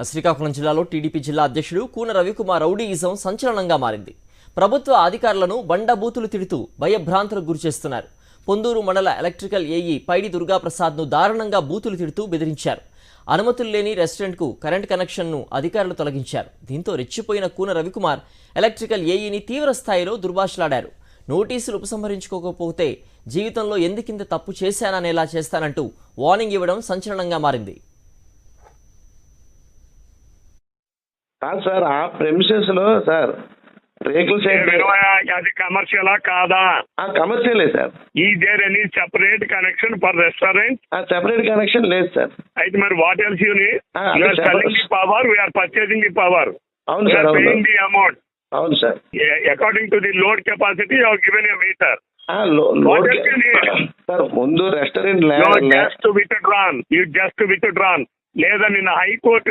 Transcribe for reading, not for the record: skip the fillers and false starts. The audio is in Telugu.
శ్రీకాకుళం జిల్లాలో టీడీపీ జిల్లా అధ్యక్షుడు కూన రవికుమార్ రౌడీయిజం సంచలనంగా మారింది. ప్రభుత్వ అధికారులను బండబూతులు తిడుతూ భయభ్రాంతులకు గురిచేస్తున్నారు. పొందూరు మండల ఎలక్ట్రికల్ ఏఈ పైడి దుర్గాప్రసాద్ను దారుణంగా బూతులు తిడుతూ బెదిరించారు. అనుమతులు లేని రెస్టారెంట్కు కరెంట్ కనెక్షన్ను అధికారులు తొలగించారు. దీంతో రెచ్చిపోయిన కూన రవికుమార్ ఎలక్ట్రికల్ ఏఈని తీవ్ర స్థాయిలో దుర్భాషలాడారు. నోటీసులు ఉపసంహరించుకోకపోతే జీవితంలో ఎందుకింత తప్పు చేశాననేలా చేస్తానంటూ వార్నింగ్ ఇవ్వడం సంచలనంగా మారింది. సార్ ఆ ప్రెమిసెస్ లో సార్ రేకుల సైడ్ అది కమర్షియలా కాదా? కమర్షియలే sir. Is there any separate connection for restaurant? Separate connection లేదు సార్. అయితే మరి వాట్ ఎల్స్ యూ నీడ్? అది you are selling the power, we are purchasing the power. అవును సార్, అవును. Paying the amount. అవును sir. According to the load capacity you have given a meter. Load sir ముందు restaurant just withdrawn, you just withdrawn. లేదా నిన్న హైకోర్టు